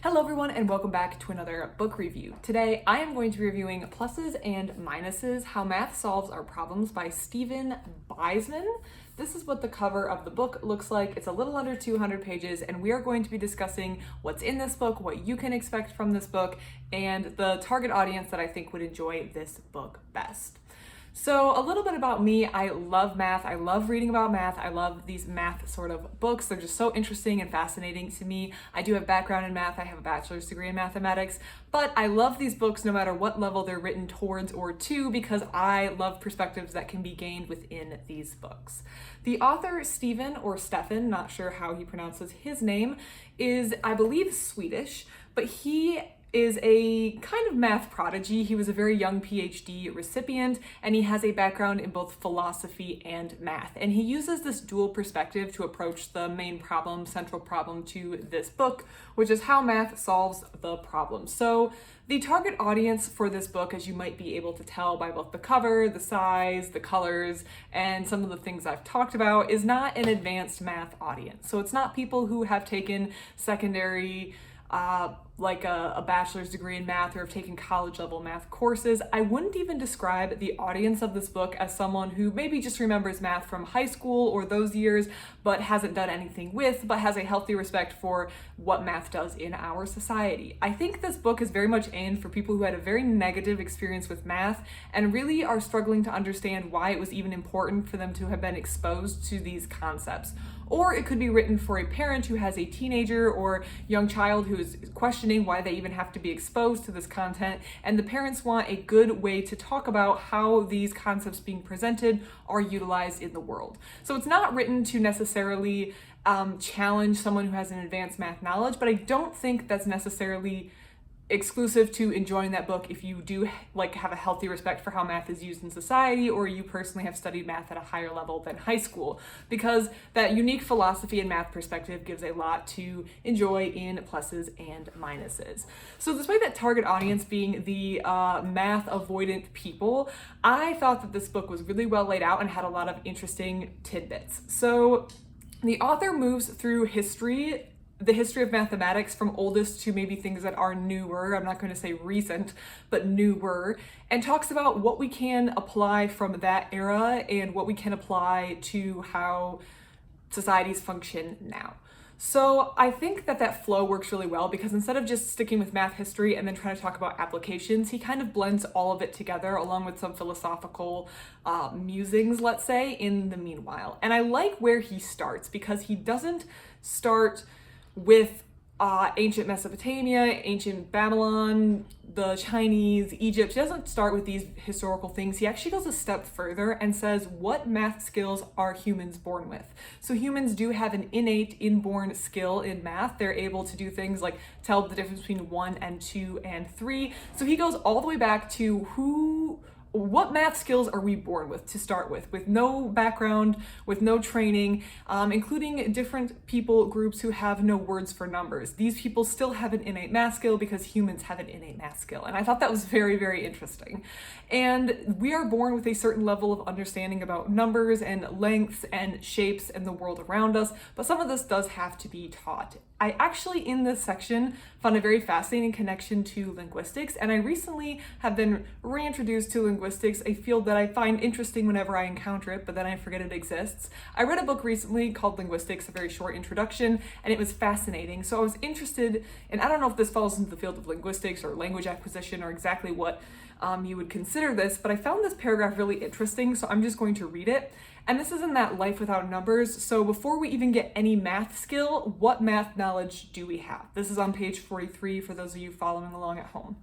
Hello everyone and welcome back to another book review. Today I am going to be reviewing Pluses and Minuses, How Math Solves Our Problems by Stefan Buijsman. This is what the cover of the book looks like. It's a little under 200 pages and we are going to be discussing what's in this book, what you can expect from this book, and the target audience that I think would enjoy this book best. So a little bit about me. I love math. I love reading about math. I love these math sort of books. They're just so interesting and fascinating to me. I do have background in math. I have a bachelor's degree in mathematics, but I love these books no matter what level they're written towards or to because I love perspectives that can be gained within these books. The author, Stefan, not sure how he pronounces his name, is, I believe, Swedish, but he is a kind of math prodigy. He was a very young PhD recipient, and he has a background in both philosophy and math. And he uses this dual perspective to approach the main problem, central problem to this book, which is how math solves the problem. So the target audience for this book, as you might be able to tell by both the cover, the size, the colors, and some of the things I've talked about, is not an advanced math audience. So it's not people who have taken secondary like a bachelor's degree in math or have taken college level math courses. I wouldn't even describe the audience of this book as someone who maybe just remembers math from high school or those years, but hasn't done anything with, but has a healthy respect for what math does in our society. I think this book is very much aimed for people who had a very negative experience with math and really are struggling to understand why it was even important for them to have been exposed to these concepts. Or it could be written for a parent who has a teenager or young child who is questioning why they even have to be exposed to this content, and the parents want a good way to talk about how these concepts being presented are utilized in the world. So it's not written to necessarily challenge someone who has an advanced math knowledge, but I don't think that's necessarily exclusive to enjoying that book if you do have a healthy respect for how math is used in society, or you personally have studied math at a higher level than high school, because that unique philosophy and math perspective gives a lot to enjoy in pluses and minuses. So despite that target audience being the math avoidant people, I thought that this book was really well laid out and had a lot of interesting tidbits. So the author moves through the history of mathematics from oldest to maybe things that are newer. I'm not going to say recent, but newer, and talks about what we can apply from that era and what we can apply to how societies function now. So I think that flow works really well because instead of just sticking with math history and then trying to talk about applications, he kind of blends all of it together along with some philosophical musings, let's say, in the meanwhile. And I like where he starts because he doesn't start with ancient Mesopotamia, ancient Babylon, the Chinese, Egypt. He doesn't start with these historical things. He actually goes a step further and says, what math skills are humans born with? So humans do have an innate, inborn skill in math. They're able to do things like tell the difference between 1 and 2 and 3. So he goes all the way back to what math skills are we born with to start with no background, with no training, including different people groups who have no words for numbers. These people still have an innate math skill because humans have an innate math skill. And I thought that was very, very interesting. And we are born with a certain level of understanding about numbers and lengths and shapes and the world around us, but some of this does have to be taught. I actually, in this section, found a very fascinating connection to linguistics, and I recently have been reintroduced to linguistics, a field that I find interesting whenever I encounter it, but then I forget it exists. I read a book recently called Linguistics, a very short introduction, and it was fascinating. So I was interested, and I don't know if this falls into the field of linguistics or language acquisition or exactly what you would consider this, but I found this paragraph really interesting, so I'm just going to read it. And this is in that life without numbers. So before we even get any math skill, what math knowledge do we have? This is on page 43 for those of you following along at home.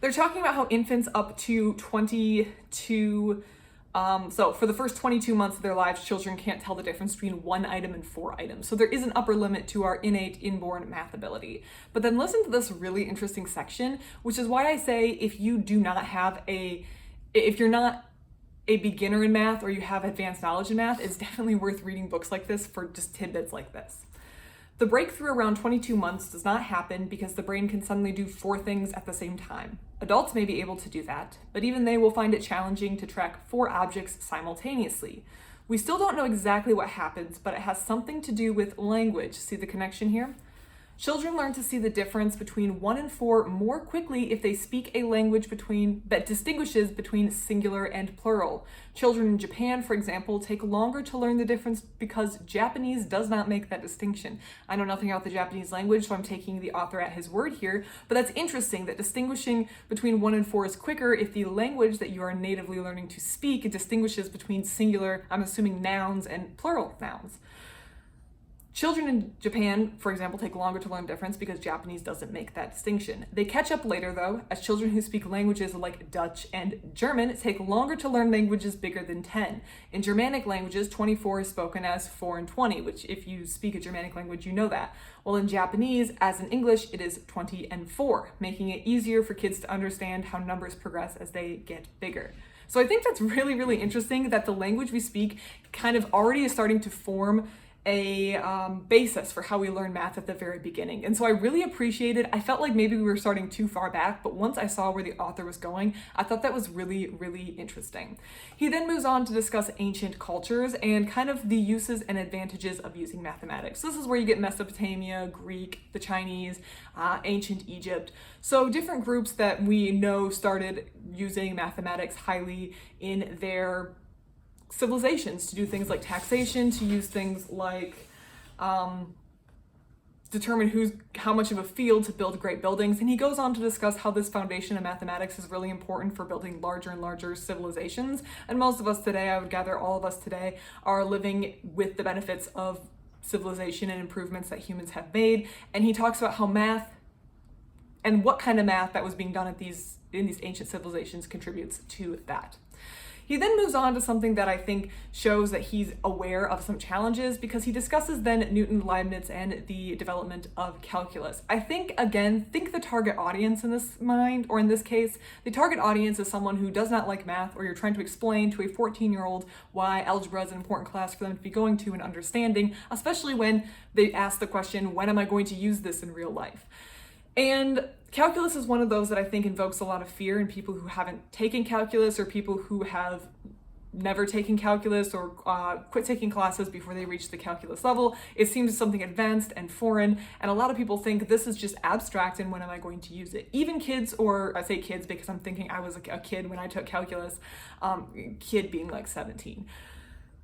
They're talking about how infants up to 22, so for the first 22 months of their lives, children can't tell the difference between 1 item and 4 items. So there is an upper limit to our innate inborn math ability. But then listen to this really interesting section, which is why I say if you're not a beginner in math or you have advanced knowledge in math, it's definitely worth reading books like this for just tidbits like this. The breakthrough around 22 months does not happen because the brain can suddenly do 4 things at the same time. Adults may be able to do that, but even they will find it challenging to track 4 objects simultaneously. We still don't know exactly what happens, but it has something to do with language. See the connection here? Children learn to see the difference between 1 and 4 more quickly if they speak a language that distinguishes between singular and plural. Children in Japan, for example, take longer to learn the difference because Japanese does not make that distinction. I know nothing about the Japanese language, so I'm taking the author at his word here, but that's interesting that distinguishing between 1 and 4 is quicker if the language that you are natively learning to speak distinguishes between singular, I'm assuming nouns, and plural nouns. Children in Japan, for example, take longer to learn difference because Japanese doesn't make that distinction. They catch up later, though, as children who speak languages like Dutch and German take longer to learn languages bigger than 10. In Germanic languages, 24 is spoken as 4 and 20, which if you speak a Germanic language, you know that. While in Japanese, as in English, it is 20 and 4, making it easier for kids to understand how numbers progress as they get bigger. So I think that's really, really interesting that the language we speak kind of already is starting to form a basis for how we learn math at the very beginning. And so I really appreciated, I felt like maybe we were starting too far back, but once I saw where the author was going, I thought that was really, really interesting. He then moves on to discuss ancient cultures and kind of the uses and advantages of using mathematics. So this is where you get Mesopotamia, Greek, the Chinese, ancient Egypt. So different groups that we know started using mathematics highly in their civilizations to do things like taxation, to use things like determine how much of a field to build great buildings. And he goes on to discuss how this foundation of mathematics is really important for building larger and larger civilizations. And most of us today, I would gather all of us today, are living with the benefits of civilization and improvements that humans have made. And he talks about how math and what kind of math that was being done in these ancient civilizations contributes to that. He then moves on to something that I think shows that he's aware of some challenges, because he discusses then Newton, Leibniz, and the development of calculus. I think, again, think the target audience in this case, the target audience is someone who does not like math, or you're trying to explain to a 14-year-old why algebra is an important class for them to be going to and understanding, especially when they ask the question, when am I going to use this in real life? And calculus is one of those that I think invokes a lot of fear in people who haven't taken calculus, or people who have never taken calculus or quit taking classes before they reach the calculus level. It seems something advanced and foreign, and a lot of people think this is just abstract and when am I going to use it? Even kids, or I say kids because I'm thinking I was a kid when I took calculus, kid being like 17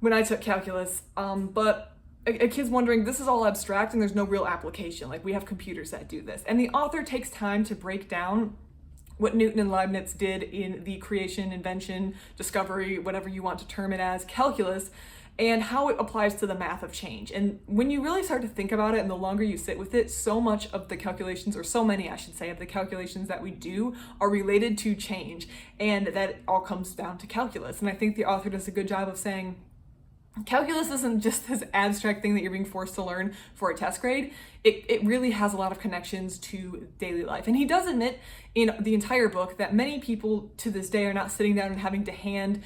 when I took calculus, but a kid's wondering, this is all abstract and there's no real application. Like, we have computers that do this. And the author takes time to break down what Newton and Leibniz did in the creation, invention, discovery, whatever you want to term it as, calculus, and how it applies to the math of change. And when you really start to think about it, and the longer you sit with it, so much of the calculations, or so many, I should say, of the calculations that we do are related to change. And that all comes down to calculus. And I think the author does a good job of saying, calculus isn't just this abstract thing that you're being forced to learn for a test grade. It really has a lot of connections to daily life. And he does admit in the entire book that many people to this day are not sitting down and having to hand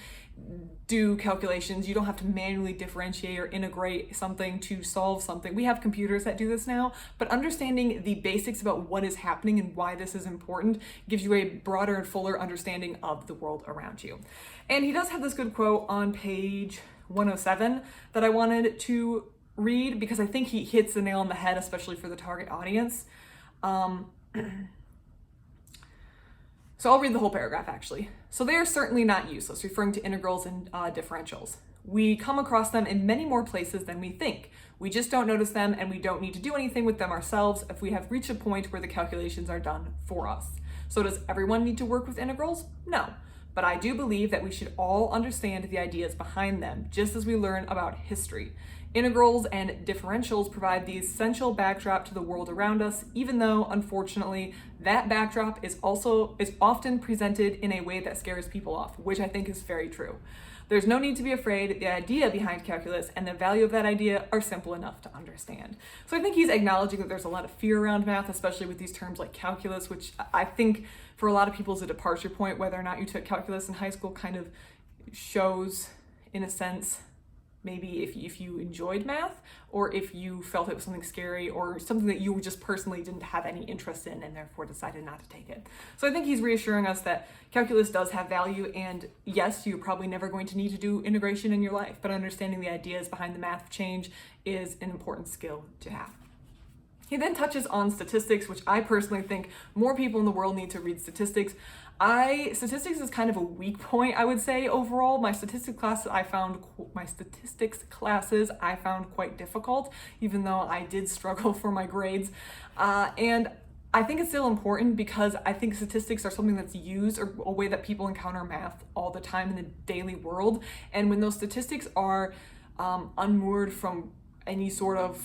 do calculations. You don't have to manually differentiate or integrate something to solve something. We have computers that do this now, but understanding the basics about what is happening and why this is important gives you a broader and fuller understanding of the world around you. And he does have this good quote on page 107 that I wanted to read, because I think he hits the nail on the head, especially for the target audience. So I'll read the whole paragraph, actually. So they are certainly not useless, referring to integrals and differentials. We come across them in many more places than we think. We just don't notice them, and we don't need to do anything with them ourselves if we have reached a point where the calculations are done for us. So does everyone need to work with integrals? No. But I do believe that we should all understand the ideas behind them, just as we learn about history. Integrals and differentials provide the essential backdrop to the world around us, even though, unfortunately, that backdrop is often presented in a way that scares people off, which I think is very true. There's no need to be afraid. The idea behind calculus and the value of that idea are simple enough to understand. So I think he's acknowledging that there's a lot of fear around math, especially with these terms like calculus, which I think for a lot of people is a departure point. Whether or not you took calculus in high school kind of shows, in a sense, maybe if you enjoyed math, or if you felt it was something scary or something that you just personally didn't have any interest in and therefore decided not to take it. So I think he's reassuring us that calculus does have value, and yes, you're probably never going to need to do integration in your life, but understanding the ideas behind the math of change is an important skill to have. He then touches on statistics, which I personally think more people in the world need to read statistics. Statistics is kind of a weak point, I would say, overall. My statistics classes I found quite difficult, even though I did struggle for my grades. And I think it's still important because I think statistics are something that's used, or a way that people encounter math all the time in the daily world. And when those statistics are unmoored from any sort of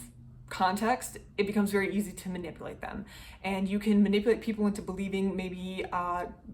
context, it becomes very easy to manipulate them. And you can manipulate people into believing maybe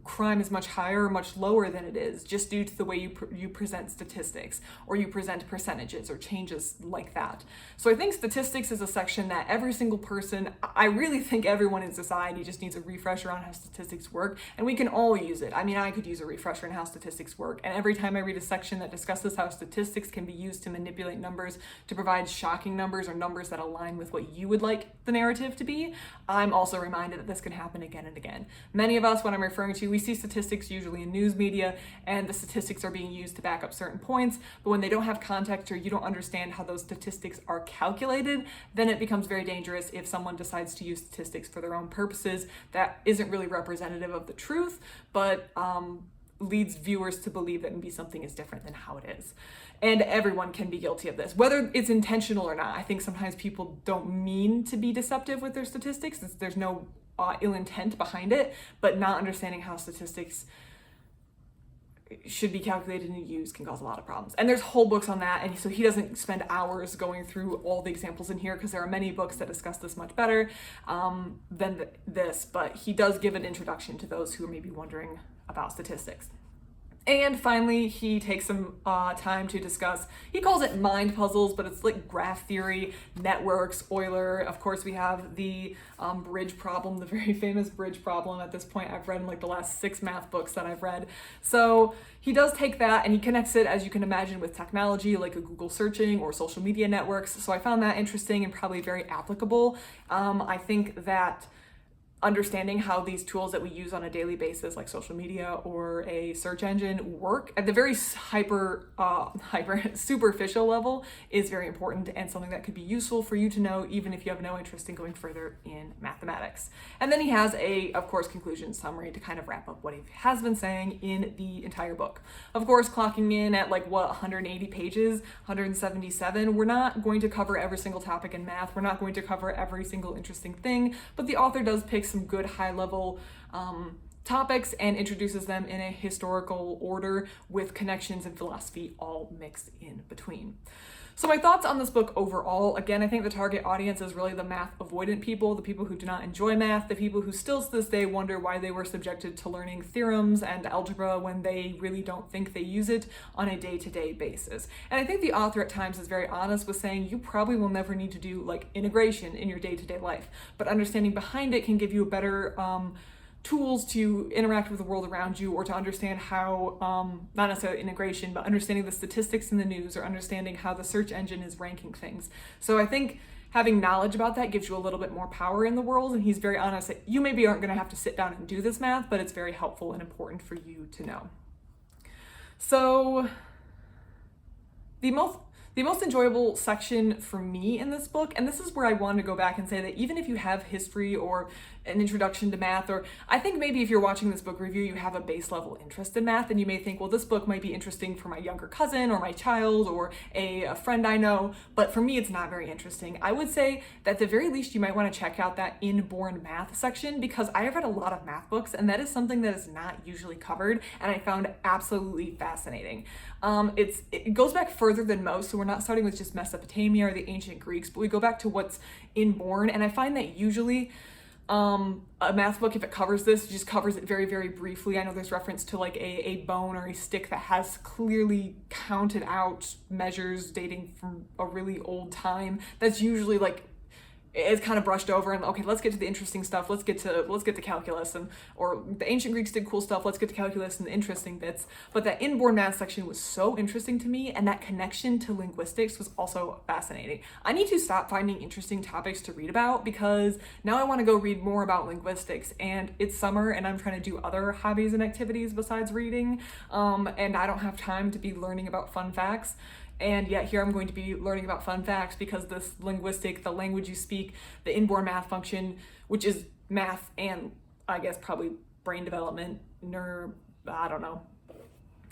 crime is much higher or much lower than it is, just due to the way you present statistics, or you present percentages or changes like that. So I think statistics is a section that every single person, I really think everyone in society just needs a refresher on how statistics work, and we can all use it. I mean, I could use a refresher on how statistics work, and every time I read a section that discusses how statistics can be used to manipulate numbers, to provide shocking numbers or numbers that align with what you would like the narrative to be, I'm also reminded that this can happen again and again. Many of us, when I'm referring to, we see statistics usually in news media, and the statistics are being used to back up certain points, but when they don't have context or you don't understand how those statistics are calculated, then it becomes very dangerous if someone decides to use statistics for their own purposes that isn't really representative of the truth, but leads viewers to believe that maybe something is different than how it is. And everyone can be guilty of this, whether it's intentional or not. I think sometimes people don't mean to be deceptive with their statistics. There's no ill intent behind it, but not understanding how statistics should be calculated and used can cause a lot of problems. And there's whole books on that, and so he doesn't spend hours going through all the examples in here, because there are many books that discuss this much better than this, but he does give an introduction to those who are maybe wondering about statistics. And finally, he takes some time to discuss, he calls it mind puzzles, but it's like graph theory, networks, Euler. Of course, we have the bridge problem, the very famous bridge problem at this point I've read in like the last 6 math books that I've read. So he does take that and he connects it, as you can imagine, with technology like a Google searching or social media networks. So I found that interesting and probably very applicable. I think that understanding how these tools that we use on a daily basis, like social media or a search engine, work at the very superficial level is very important, and something that could be useful for you to know even if you have no interest in going further in mathematics. And then he has of course, conclusion summary to kind of wrap up what he has been saying in the entire book. Of course, clocking in at 180 pages, 177, we're not going to cover every single topic in math. We're not going to cover every single interesting thing, but the author does pick some good high-level topics and introduces them in a historical order with connections and philosophy all mixed in between. So my thoughts on this book overall, again, I think the target audience is really the math-avoidant people, the people who do not enjoy math, the people who still to this day wonder why they were subjected to learning theorems and algebra when they really don't think they use it on a day-to-day basis. And I think the author at times is very honest with saying you probably will never need to do integration in your day-to-day life, but understanding behind it can give you a better tools to interact with the world around you, or to understand how, not necessarily integration, but understanding the statistics in the news, or understanding how the search engine is ranking things. So I think having knowledge about that gives you a little bit more power in the world, and he's very honest that you maybe aren't going to have to sit down and do this math, but it's very helpful and important for you to know. So the most enjoyable section for me in this book, and this is where I want to go back and say that even if you have history or an introduction to math, or I think maybe if you're watching this book review, you have a base level interest in math, and you may think, well, this book might be interesting for my younger cousin or my child or a friend I know, but for me, it's not very interesting. I would say that at the very least, you might want to check out that inborn math section, because I have read a lot of math books, and that is something that is not usually covered, and I found absolutely fascinating. It goes back further than most, so we're not starting with just Mesopotamia or the ancient Greeks, but we go back to what's inborn, and I find that usually a math book, if it covers this, just covers it very, very briefly. I know there's reference to a bone or a stick that has clearly counted out measures dating from a really old time. That's usually it's kind of brushed over, and okay, let's get to the interesting stuff. Let's get to calculus, or the ancient Greeks did cool stuff. Let's get to calculus and the interesting bits. But that inborn math section was so interesting to me, and that connection to linguistics was also fascinating. I need to stop finding interesting topics to read about, because now I want to go read more about linguistics, and it's summer and I'm trying to do other hobbies and activities besides reading, and I don't have time to be learning about fun facts. And yet here I'm going to be learning about fun facts because this linguistic, the language you speak, the inborn math function, which is math and I guess probably brain development, I don't know.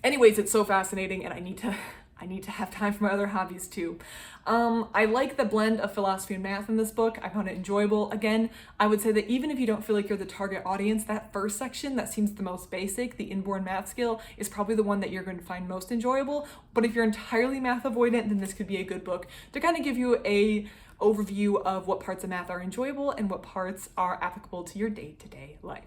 Anyways, it's so fascinating and I need to have time for my other hobbies too. I like the blend of philosophy and math in this book. I found it enjoyable. Again, I would say that even if you don't feel like you're the target audience, that first section that seems the most basic, the inborn math skill, is probably the one that you're going to find most enjoyable. But if you're entirely math avoidant, then this could be a good book to kind of give you a overview of what parts of math are enjoyable and what parts are applicable to your day-to-day life.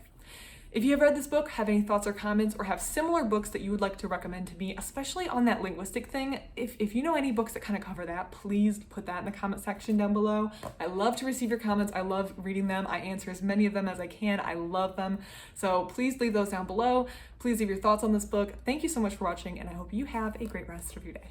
If you have read this book, have any thoughts or comments, or have similar books that you would like to recommend to me, especially on that linguistic thing, if you know any books that kind of cover that, please put that in the comment section down below. I love to receive your comments. I love reading them. I answer as many of them as I can. I love them. So please leave those down below. Please leave your thoughts on this book. Thank you so much for watching, and I hope you have a great rest of your day.